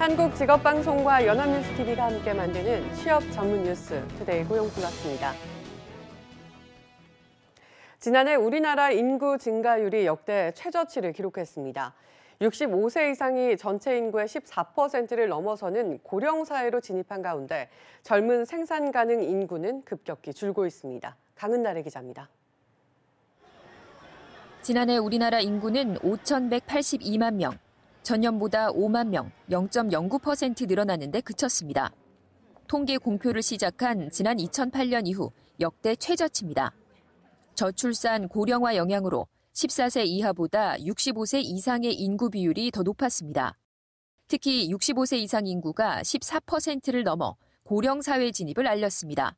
한국직업방송과 연합뉴스TV가 함께 만드는 취업 전문 뉴스 투데이 고용플러스입니다. 지난해 우리나라 인구 증가율이 역대 최저치를 기록했습니다. 65세 이상이 전체 인구의 14%를 넘어서는 고령사회로 진입한 가운데 젊은 생산 가능 인구는 급격히 줄고 있습니다. 강은나래 기자입니다. 지난해 우리나라 인구는 5,182만 명, 전년보다 5만 명, 0.09% 늘어났는데 그쳤습니다. 통계 공표를 시작한 지난 2008년 이후 역대 최저치입니다. 저출산 고령화 영향으로 14세 이하보다 65세 이상의 인구 비율이 더 높았습니다. 특히 65세 이상 인구가 14%를 넘어 고령사회 진입을 알렸습니다.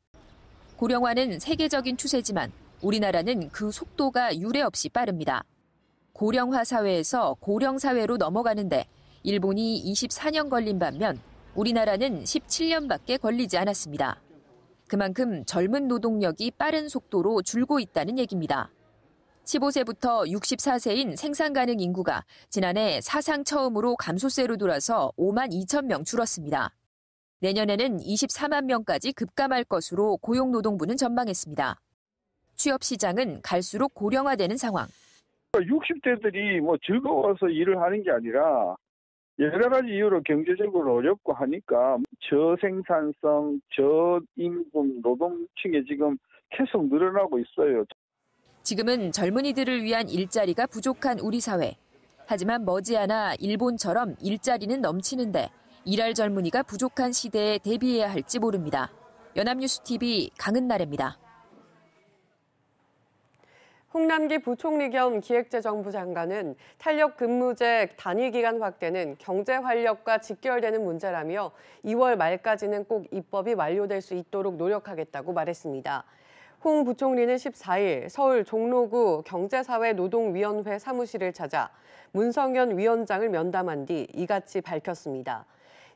고령화는 세계적인 추세지만 우리나라는 그 속도가 유례없이 빠릅니다. 고령화 사회에서 고령사회로 넘어가는데 일본이 24년 걸린 반면 우리나라는 17년밖에 걸리지 않았습니다. 그만큼 젊은 노동력이 빠른 속도로 줄고 있다는 얘기입니다. 15세부터 64세인 생산 가능 인구가 지난해 사상 처음으로 감소세로 돌아서 5만 2천 명 줄었습니다. 내년에는 24만 명까지 급감할 것으로 고용노동부는 전망했습니다. 취업 시장은 갈수록 고령화되는 상황. 60대들이 즐거워서 일을 하는 게 아니라 여러 가지 이유로 경제적으로 어렵고 하니까 저생산성, 저임금 노동층이 지금 계속 늘어나고 있어요. 지금은 젊은이들을 위한 일자리가 부족한 우리 사회. 하지만 머지않아 일본처럼 일자리는 넘치는데 일할 젊은이가 부족한 시대에 대비해야 할지 모릅니다. 연합뉴스TV 강은나래입니다. 홍남기 부총리 겸 기획재정부 장관은 탄력 근무제 단위기간 확대는 경제 활력과 직결되는 문제라며 2월 말까지는 꼭 입법이 완료될 수 있도록 노력하겠다고 말했습니다. 홍 부총리는 14일 서울 종로구 경제사회노동위원회 사무실을 찾아 문성현 위원장을 면담한 뒤 이같이 밝혔습니다.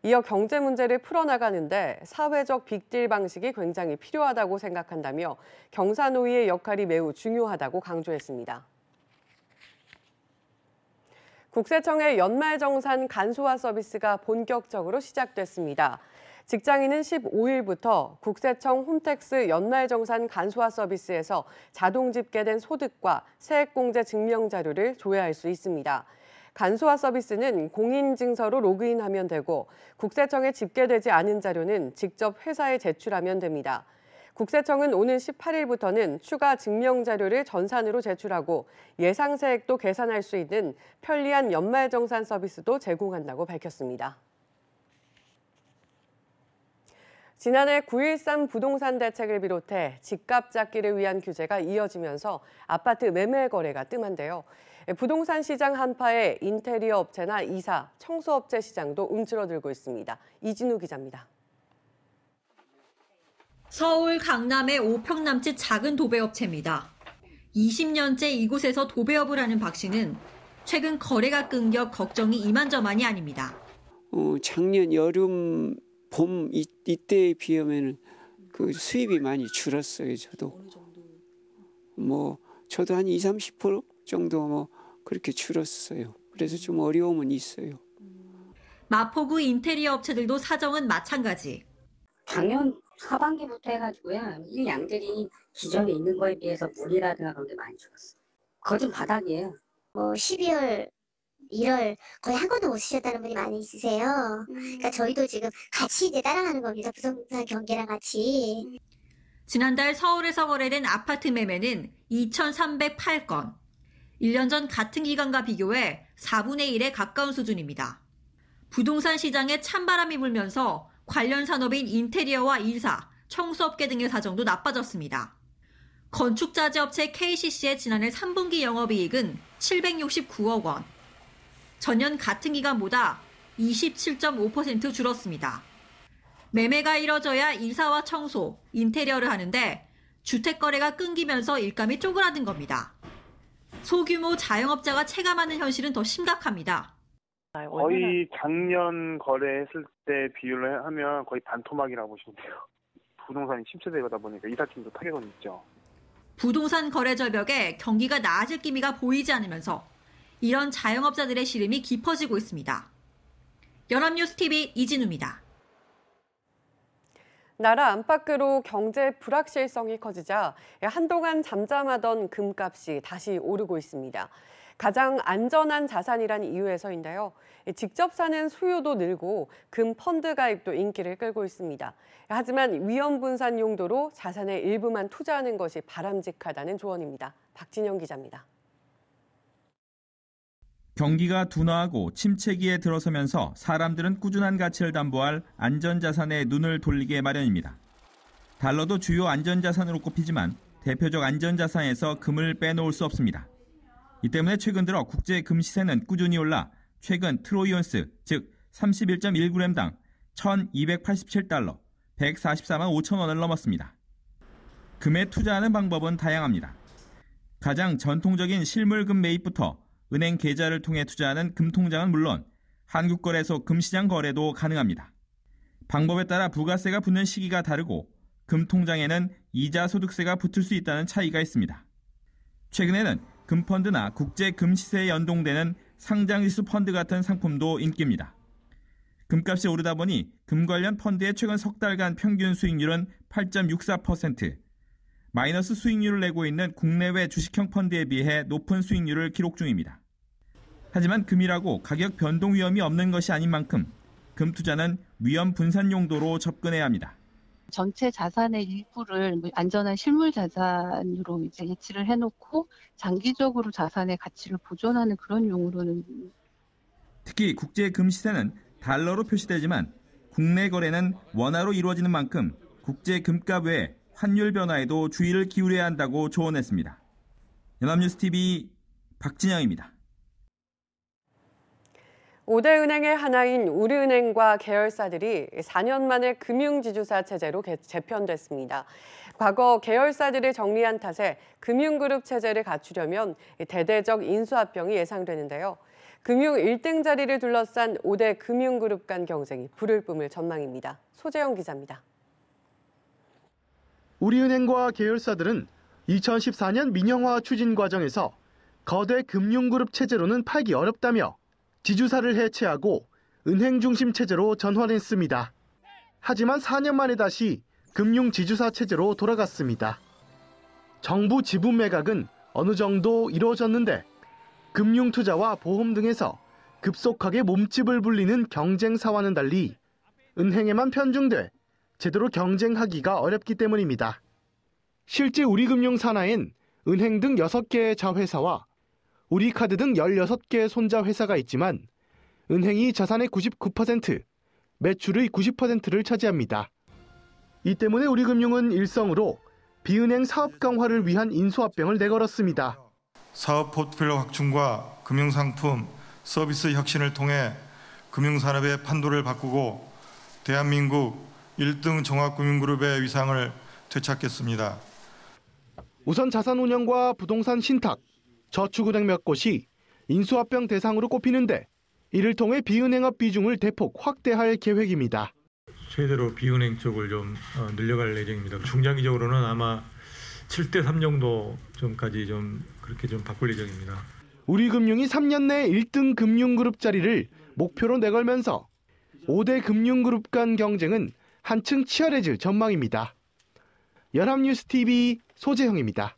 이어 경제 문제를 풀어나가는데 사회적 빅딜 방식이 굉장히 필요하다고 생각한다며 경사노위의 역할이 매우 중요하다고 강조했습니다. 국세청의 연말정산 간소화 서비스가 본격적으로 시작됐습니다. 직장인은 15일부터 국세청 홈택스 연말정산 간소화 서비스에서 자동 집계된 소득과 세액공제 증명 자료를 조회할 수 있습니다. 간소화 서비스는 공인증서로 로그인하면 되고 국세청에 집계되지 않은 자료는 직접 회사에 제출하면 됩니다. 국세청은 오는 18일부터는 추가 증명 자료를 전산으로 제출하고 예상세액도 계산할 수 있는 편리한 연말정산 서비스도 제공한다고 밝혔습니다. 지난해 9.13 부동산 대책을 비롯해 집값 잡기를 위한 규제가 이어지면서 아파트 매매 거래가 뜸한데요. 부동산 시장 한파에 인테리어 업체나 이사, 청소업체 시장도 움츠러들고 있습니다. 이진우 기자입니다. 서울 강남의 5평 남짓 작은 도배업체입니다. 20년째 이곳에서 도배업을 하는 박 씨는 최근 거래가 끊겨 걱정이 이만저만이 아닙니다. 작년 여름, 봄 이때에 비하면 그 수입이 많이 줄었어요. 저도. 어느 정도? 저도 한 20-30% 정도 그렇게 줄었어요. 그래서 좀 어려움은 있어요. 마포구 인테리어 업체들도 사정은 마찬가지. 작년 하반기부터 해가지고요. 일 양들이 기존에 있는 거에 비해서 물이라든가 그런 게 많이 줄었어요. 거진 바닥이에요. 12월, 1월 거의 한 건도 못 쓰셨다는 분이 많이 있으세요. 그러니까 저희도 지금 같이 이제 따라가는 겁니다. 부동산 경기랑 같이. 지난달 서울에서 거래된 아파트 매매는 2,308건. 1년 전 같은 기간과 비교해 4분의 1에 가까운 수준입니다. 부동산 시장에 찬바람이 불면서 관련 산업인 인테리어와 이사, 청소업계 등의 사정도 나빠졌습니다. 건축자재업체 KCC의 지난해 3분기 영업이익은 769억 원. 전년 같은 기간보다 27.5% 줄었습니다. 매매가 이뤄져야 이사와 청소, 인테리어를 하는데 주택 거래가 끊기면서 일감이 쪼그라든 겁니다. 소규모 자영업자가 체감하는 현실은 더 심각합니다. 거의 작년 거래했을 때 비율로 하면 거의 반토막이라고 보시면 돼요. 부동산이 침체되다 보니까 이사팀도 타격은 있죠. 부동산 거래 절벽에 경기가 나아질 기미가 보이지 않으면서 이런 자영업자들의 시름이 깊어지고 있습니다. 연합뉴스TV 이진우입니다. 나라 안팎으로 경제 불확실성이 커지자 한동안 잠잠하던 금값이 다시 오르고 있습니다. 가장 안전한 자산이란 이유에서인데요. 직접 사는 수요도 늘고 금 펀드 가입도 인기를 끌고 있습니다. 하지만 위험 분산 용도로 자산의 일부만 투자하는 것이 바람직하다는 조언입니다. 박진영 기자입니다. 경기가 둔화하고 침체기에 들어서면서 사람들은 꾸준한 가치를 담보할 안전자산에 눈을 돌리게 마련입니다. 달러도 주요 안전자산으로 꼽히지만 대표적 안전자산에서 금을 빼놓을 수 없습니다. 이 때문에 최근 들어 국제 금 시세는 꾸준히 올라 최근 트로이 온스, 즉 31.1g당 1,287달러, 144만 5천 원을 넘었습니다. 금에 투자하는 방법은 다양합니다. 가장 전통적인 실물금 매입부터 은행 계좌를 통해 투자하는 금통장은 물론 한국거래소 금시장 거래도 가능합니다. 방법에 따라 부가세가 붙는 시기가 다르고 금통장에는 이자 소득세가 붙을 수 있다는 차이가 있습니다. 최근에는 금펀드나 국제 금시세에 연동되는 상장지수 펀드 같은 상품도 인기입니다. 금값이 오르다 보니 금 관련 펀드의 최근 석 달간 평균 수익률은 8.64%, 마이너스 수익률을 내고 있는 국내외 주식형 펀드에 비해 높은 수익률을 기록 중입니다. 하지만 금이라고 가격 변동 위험이 없는 것이 아닌 만큼 금 투자는 위험 분산 용도로 접근해야 합니다. 전체 자산의 일부를 안전한 실물 자산으로 이제 예치를 해놓고 장기적으로 자산의 가치를 보존하는 그런 용으로는. 특히 국제 금 시세는 달러로 표시되지만 국내 거래는 원화로 이루어지는 만큼 국제 금값 외에 환율 변화에도 주의를 기울여야 한다고 조언했습니다. 연합뉴스TV 박진영입니다. 5대 은행의 하나인 우리은행과 계열사들이 4년 만에 금융지주사 체제로 재편됐습니다. 과거 계열사들을 정리한 탓에 금융그룹 체제를 갖추려면 대대적 인수합병이 예상되는데요. 금융 1등 자리를 둘러싼 5대 금융그룹 간 경쟁이 불을 뿜을 전망입니다. 소재영 기자입니다. 우리은행과 계열사들은 2014년 민영화 추진 과정에서 거대 금융그룹 체제로는 팔기 어렵다며 지주사를 해체하고 은행 중심 체제로 전환했습니다. 하지만 4년 만에 다시 금융 지주사 체제로 돌아갔습니다. 정부 지분 매각은 어느 정도 이루어졌는데 금융 투자와 보험 등에서 급속하게 몸집을 불리는 경쟁사와는 달리 은행에만 편중돼 제대로 경쟁하기가 어렵기 때문입니다. 실제 우리금융 산하엔 은행 등 6개의 자회사와 우리카드 등 16개의 손자 회사가 있지만 은행이 자산의 99%, 매출의 90%를 차지합니다. 이 때문에 우리금융은 일성으로 비은행 사업 강화를 위한 인수합병을 내걸었습니다. 사업 포트폴리오 확충과 금융상품, 서비스 혁신을 통해 금융산업의 판도를 바꾸고 대한민국 1등 종합금융그룹의 위상을 되찾겠습니다. 우선 자산운용과 부동산 신탁, 저축은행 몇 곳이 인수합병 대상으로 꼽히는데 이를 통해 비은행업 비중을 대폭 확대할 계획입니다. 최대로 비은행 쪽을 좀 늘려갈 예정입니다. 중장기적으로는 아마 7대3 정도 좀까지 좀 그렇게 좀 바꿀 예정입니다. 우리금융이 3년 내 1등 금융그룹 자리를 목표로 내걸면서 5대 금융그룹 간 경쟁은 한층 치열해질 전망입니다. 연합뉴스TV 소재형입니다.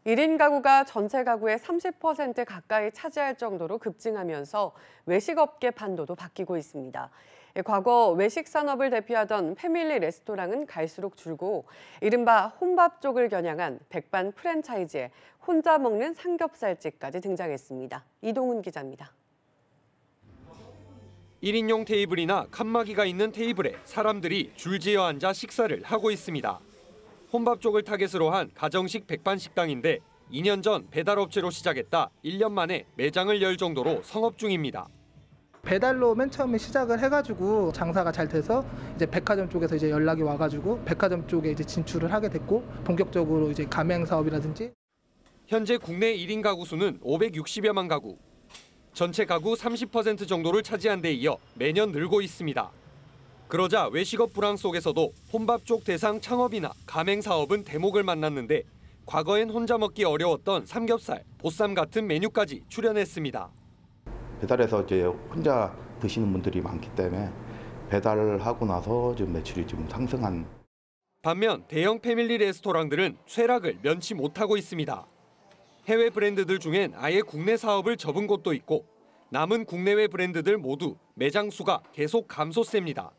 1인 가구가 전체 가구의 30% 가까이 차지할 정도로 급증하면서 외식업계 판도도 바뀌고 있습니다. 과거 외식 산업을 대표하던 패밀리 레스토랑은 갈수록 줄고 이른바 혼밥 쪽을 겨냥한 백반 프랜차이즈에 혼자 먹는 삼겹살집까지 등장했습니다. 이동훈 기자입니다. 1인용 테이블이나 칸막이가 있는 테이블에 사람들이 줄지어 앉아 식사를 하고 있습니다. 혼밥 쪽을 타겟으로 한 가정식 백반식당인데 2년 전 배달업체로 시작했다 1년 만에 매장을 열 정도로 성업 중입니다. 배달로 맨 처음에 시작을 해가지고 장사가 잘 돼서 이제 백화점 쪽에서 이제 연락이 와가지고 백화점 쪽에 이제 진출을 하게 됐고 본격적으로 이제 가맹 사업이라든지. 현재 국내 1인 가구 수는 560여만 가구. 전체 가구 30% 정도를 차지한 데 이어 매년 늘고 있습니다. 그러자 외식업 불황 속에서도 혼밥 쪽 대상 창업이나 가맹 사업은 대목을 만났는데 과거엔 혼자 먹기 어려웠던 삼겹살, 보쌈 같은 메뉴까지 출연했습니다. 배달해서 이제 혼자 드시는 분들이 많기 때문에 배달하고 나서 좀 매출이 좀 상승한. 반면 대형 패밀리 레스토랑들은 쇠락을 면치 못하고 있습니다. 해외 브랜드들 중엔 아예 국내 사업을 접은 곳도 있고 남은 국내외 브랜드들 모두 매장 수가 계속 감소세입니다.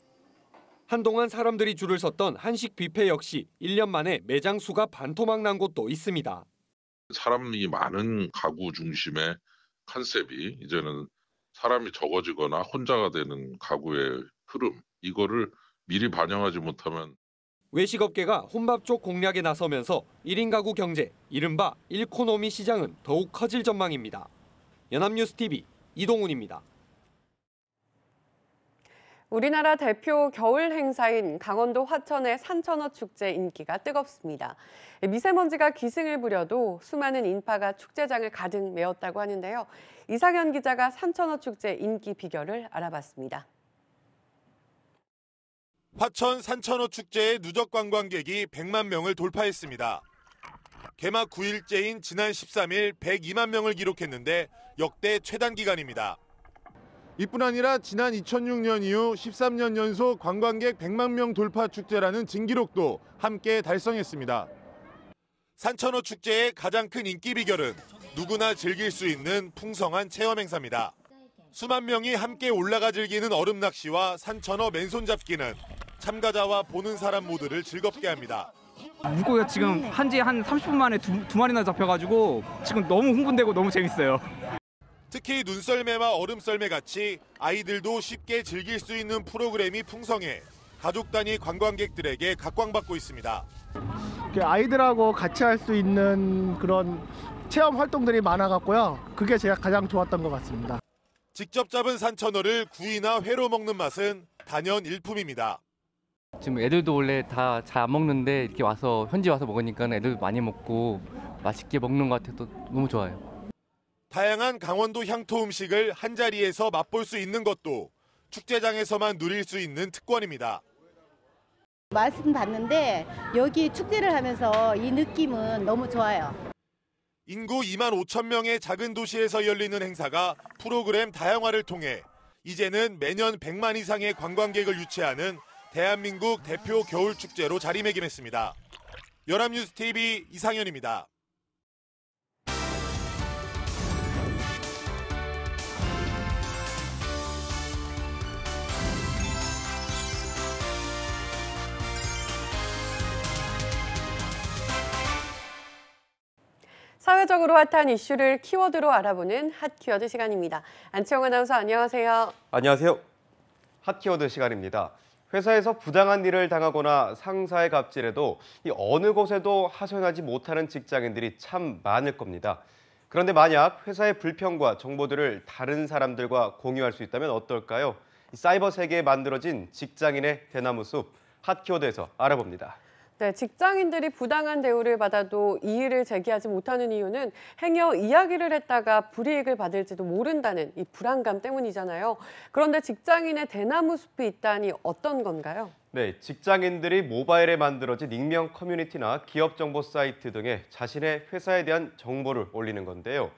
한동안 사람들이 줄을 섰던 한식 뷔페 역시 1년 만에 매장 수가 반토막 난 곳도 있습니다. 사람이 많은 가구 중심의 컨셉이 이제는 사람이 적어지거나 혼자가 되는 가구의 흐름, 이거를 미리 반영하지 못하면 외식업계가 혼밥 쪽 공략에 나서면서 1인 가구 경제, 이른바 1코노미 시장은 더욱 커질 전망입니다. 연합뉴스TV 이동훈입니다. 우리나라 대표 겨울 행사인 강원도 화천의 산천어 축제 인기가 뜨겁습니다. 미세먼지가 기승을 부려도 수많은 인파가 축제장을 가득 메웠다고 하는데요. 이상현 기자가 산천어 축제 인기 비결을 알아봤습니다. 화천 산천어 축제의 누적 관광객이 100만 명을 돌파했습니다. 개막 9일째인 지난 13일 102만 명을 기록했는데 역대 최단 기간입니다. 이뿐 아니라 지난 2006년 이후 13년 연속 관광객 100만 명 돌파 축제라는 진기록도 함께 달성했습니다. 산천어 축제의 가장 큰 인기 비결은 누구나 즐길 수 있는 풍성한 체험 행사입니다. 수만 명이 함께 올라가 즐기는 얼음 낚시와 산천어 맨손 잡기는 참가자와 보는 사람 모두를 즐겁게 합니다. 물고기가 지금 한지 한 30분 만에 두 마리나 잡혀가지고 지금 너무 흥분되고 너무 재밌어요. 특히 눈썰매와 얼음썰매 같이 아이들도 쉽게 즐길 수 있는 프로그램이 풍성해 가족 단위 관광객들에게 각광받고 있습니다. 아이들하고 같이 할 수 있는 그런 체험 활동들이 많아갖고요. 그게 제가 가장 좋았던 것 같습니다. 직접 잡은 산천어를 구이나 회로 먹는 맛은 단연 일품입니다. 지금 애들도 원래 다 잘 안 먹는데 이렇게 와서 현지 와서 먹으니까 애들도 많이 먹고 맛있게 먹는 것 같아서 너무 좋아요. 다양한 강원도 향토 음식을 한자리에서 맛볼 수 있는 것도 축제장에서만 누릴 수 있는 특권입니다. 맛은 봤는데 여기 축제를 하면서 이 느낌은 너무 좋아요. 인구 2만 5천 명의 작은 도시에서 열리는 행사가 프로그램 다양화를 통해 이제는 매년 100만 이상의 관광객을 유치하는 대한민국 대표 겨울축제로 자리매김했습니다. 연합뉴스TV 이상현입니다. 사회적으로 핫한 이슈를 키워드로 알아보는 핫키워드 시간입니다. 안치홍 아나운서 안녕하세요. 안녕하세요. 핫키워드 시간입니다. 회사에서 부당한 일을 당하거나 상사의 갑질에도 어느 곳에도 하소연하지 못하는 직장인들이 참 많을 겁니다. 그런데 만약 회사의 불평과 정보들을 다른 사람들과 공유할 수 있다면 어떨까요? 사이버 세계에 만들어진 직장인의 대나무 숲, 핫키워드에서 알아봅니다. 네, 직장인들이 부당한 대우를 받아도 이의를 제기하지 못하는 이유는 행여 이야기를 했다가 불이익을 받을지도 모른다는 이 불안감 때문이잖아요. 그런데 직장인의 대나무 숲이 있다니 어떤 건가요? 네, 직장인들이 모바일에 만들어진 익명 커뮤니티나 기업 정보 사이트 등에 자신의 회사에 대한 정보를 올리는 건데요.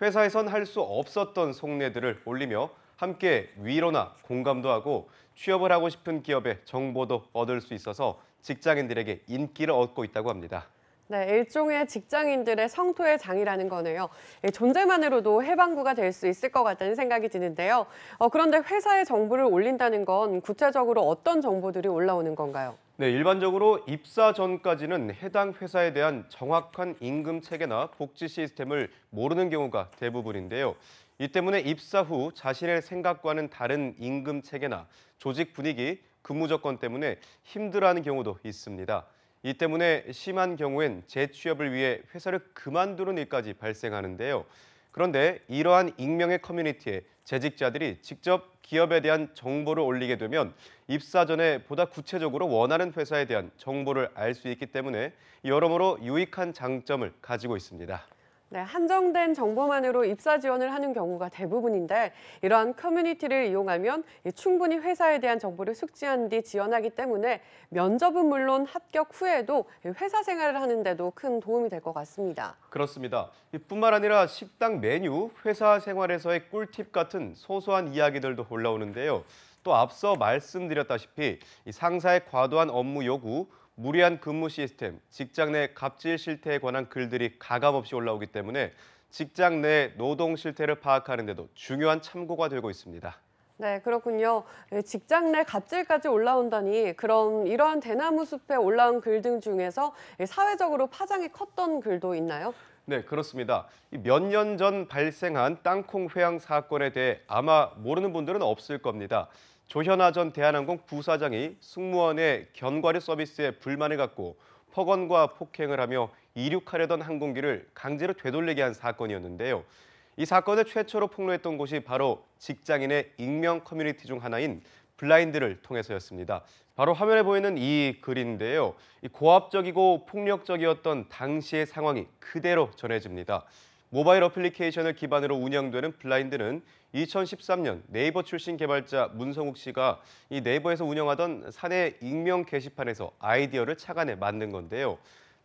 회사에선 할 수 없었던 속내들을 올리며 함께 위로나 공감도 하고 취업을 하고 싶은 기업의 정보도 얻을 수 있어서 직장인들에게 인기를 얻고 있다고 합니다. 네, 일종의 직장인들의 성토의 장이라는 거네요. 존재만으로도 해방구가 될 수 있을 것 같다는 생각이 드는데요. 그런데 회사의 정보를 올린다는 건 구체적으로 어떤 정보들이 올라오는 건가요? 네, 일반적으로 입사 전까지는 해당 회사에 대한 정확한 임금 체계나 복지 시스템을 모르는 경우가 대부분인데요. 이 때문에 입사 후 자신의 생각과는 다른 임금 체계나 조직 분위기, 근무 조건 때문에 힘들어하는 경우도 있습니다. 이 때문에 심한 경우엔 재취업을 위해 회사를 그만두는 일까지 발생하는데요. 그런데 이러한 익명의 커뮤니티에 재직자들이 직접 기업에 대한 정보를 올리게 되면 입사 전에 보다 구체적으로 원하는 회사에 대한 정보를 알 수 있기 때문에 여러모로 유익한 장점을 가지고 있습니다. 네, 한정된 정보만으로 입사 지원을 하는 경우가 대부분인데 이러한 커뮤니티를 이용하면 충분히 회사에 대한 정보를 숙지한 뒤 지원하기 때문에 면접은 물론 합격 후에도 회사 생활을 하는데도 큰 도움이 될 것 같습니다. 그렇습니다. 뿐만 아니라 식당 메뉴, 회사 생활에서의 꿀팁 같은 소소한 이야기들도 올라오는데요. 또 앞서 말씀드렸다시피 상사의 과도한 업무 요구, 무리한 근무 시스템, 직장 내 갑질 실태에 관한 글들이 가감없이 올라오기 때문에 직장 내 노동 실태를 파악하는 데도 중요한 참고가 되고 있습니다. 네, 그렇군요. 직장 내 갑질까지 올라온다니 그럼 이러한 대나무 숲에 올라온 글 등 중에서 사회적으로 파장이 컸던 글도 있나요? 네, 그렇습니다. 몇 년 전 발생한 땅콩 회항 사건에 대해 아마 모르는 분들은 없을 겁니다. 조현아 전 대한항공 부사장이 승무원의 견과류 서비스에 불만을 갖고 폭언과 폭행을 하며 이륙하려던 항공기를 강제로 되돌리게 한 사건이었는데요. 이 사건을 최초로 폭로했던 곳이 바로 직장인의 익명 커뮤니티 중 하나인 블라인드를 통해서였습니다. 바로 화면에 보이는 이 글인데요. 고압적이고 폭력적이었던 당시의 상황이 그대로 전해집니다. 모바일 어플리케이션을 기반으로 운영되는 블라인드는 2013년 네이버 출신 개발자 문성욱 씨가 이 네이버에서 운영하던 사내 익명 게시판에서 아이디어를 착안해 만든 건데요.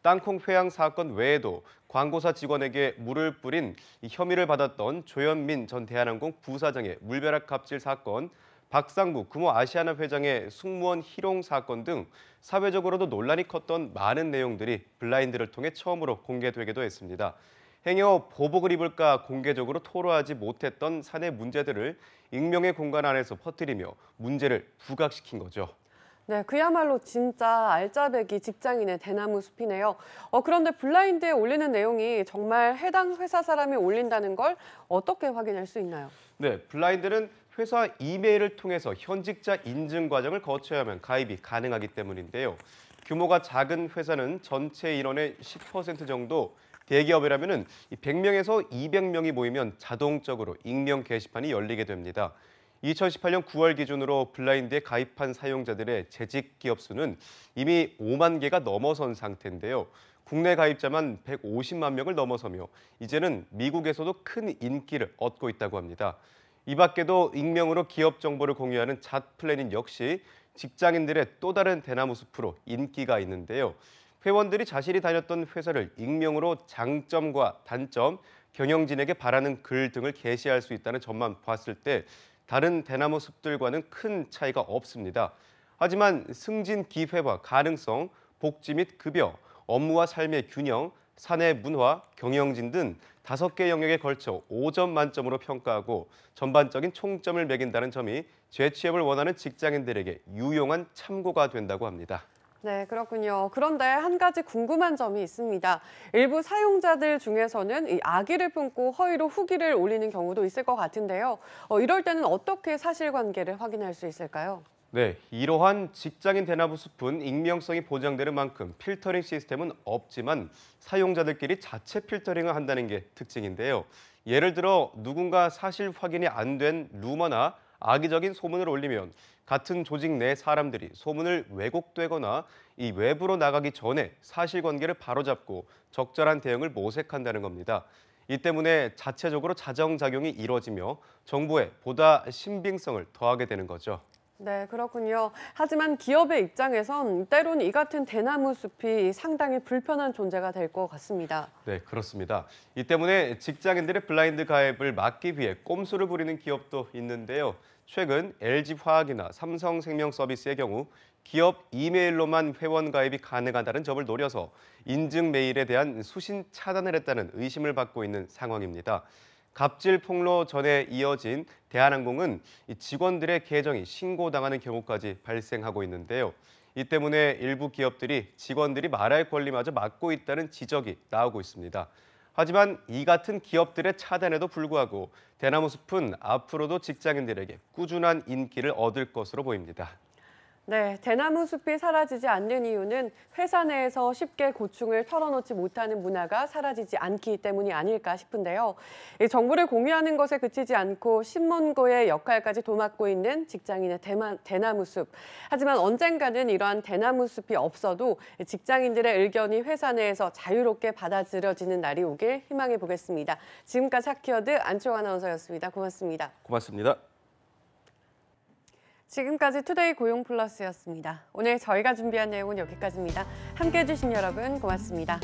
땅콩 회항 사건 외에도 광고사 직원에게 물을 뿌린 혐의를 받았던 조현민 전 대한항공 부사장의 물벼락 갑질 사건, 박상부 금호 아시아나 회장의 승무원 희롱 사건 등 사회적으로도 논란이 컸던 많은 내용들이 블라인드를 통해 처음으로 공개되기도 했습니다. 행여 보복을 입을까 공개적으로 토로하지 못했던 사내 문제들을 익명의 공간 안에서 퍼뜨리며 문제를 부각시킨 거죠. 네, 그야말로 진짜 알짜배기 직장인의 대나무 숲이네요. 그런데 블라인드에 올리는 내용이 정말 해당 회사 사람이 올린다는 걸 어떻게 확인할 수 있나요? 네, 블라인드는 회사 이메일을 통해서 현직자 인증 과정을 거쳐야만 가입이 가능하기 때문인데요. 규모가 작은 회사는 전체 인원의 10% 정도, 대기업이라면 100명에서 200명이 모이면 자동적으로 익명 게시판이 열리게 됩니다. 2018년 9월 기준으로 블라인드에 가입한 사용자들의 재직 기업 수는 이미 5만 개가 넘어선 상태인데요. 국내 가입자만 150만 명을 넘어서며 이제는 미국에서도 큰 인기를 얻고 있다고 합니다. 이 밖에도 익명으로 기업 정보를 공유하는 잣플래닛 역시 직장인들의 또 다른 대나무 숲으로 인기가 있는데요. 회원들이 자신이 다녔던 회사를 익명으로 장점과 단점, 경영진에게 바라는 글 등을 게시할 수 있다는 점만 봤을 때 다른 대나무 숲들과는 큰 차이가 없습니다. 하지만 승진 기회와 가능성, 복지 및 급여, 업무와 삶의 균형, 사내 문화, 경영진 등 5개 영역에 걸쳐 5점 만점으로 평가하고 전반적인 총점을 매긴다는 점이 재취업을 원하는 직장인들에게 유용한 참고가 된다고 합니다. 네, 그렇군요. 그런데 한 가지 궁금한 점이 있습니다. 일부 사용자들 중에서는 이 악의를 품고 허위로 후기를 올리는 경우도 있을 것 같은데요. 이럴 때는 어떻게 사실관계를 확인할 수 있을까요? 네, 이러한 직장인 대나무 숲은 익명성이 보장되는 만큼 필터링 시스템은 없지만 사용자들끼리 자체 필터링을 한다는 게 특징인데요. 예를 들어 누군가 사실 확인이 안 된 루머나 악의적인 소문을 올리면 같은 조직 내 사람들이 소문을 왜곡되거나 이 외부로 나가기 전에 사실관계를 바로잡고 적절한 대응을 모색한다는 겁니다. 이 때문에 자체적으로 자정작용이 이루어지며 정보에 보다 신빙성을 더하게 되는 거죠. 네, 그렇군요. 하지만 기업의 입장에선 때론 이 같은 대나무 숲이 상당히 불편한 존재가 될 것 같습니다. 네, 그렇습니다. 이 때문에 직장인들의 블라인드 가입을 막기 위해 꼼수를 부리는 기업도 있는데요. 최근 LG화학이나 삼성생명 서비스의 경우 기업 이메일로만 회원 가입이 가능하다는 점을 노려서 인증 메일에 대한 수신 차단을 했다는 의심을 받고 있는 상황입니다. 갑질 폭로 전에 이어진 대한항공은 직원들의 계정이 신고당하는 경우까지 발생하고 있는데요. 이 때문에 일부 기업들이 직원들이 말할 권리마저 막고 있다는 지적이 나오고 있습니다. 하지만 이 같은 기업들의 차단에도 불구하고 대나무 숲은 앞으로도 직장인들에게 꾸준한 인기를 얻을 것으로 보입니다. 네, 대나무 숲이 사라지지 않는 이유는 회사 내에서 쉽게 고충을 털어놓지 못하는 문화가 사라지지 않기 때문이 아닐까 싶은데요. 정보를 공유하는 것에 그치지 않고 신문고의 역할까지 도맡고 있는 직장인의 대나무 숲. 하지만 언젠가는 이러한 대나무 숲이 없어도 직장인들의 의견이 회사 내에서 자유롭게 받아들여지는 날이 오길 희망해 보겠습니다. 지금까지 핫키워드 안치홍 아나운서였습니다. 고맙습니다. 고맙습니다. 지금까지 투데이 고용 플러스였습니다. 오늘 저희가 준비한 내용은 여기까지입니다. 함께해 주신 여러분 고맙습니다.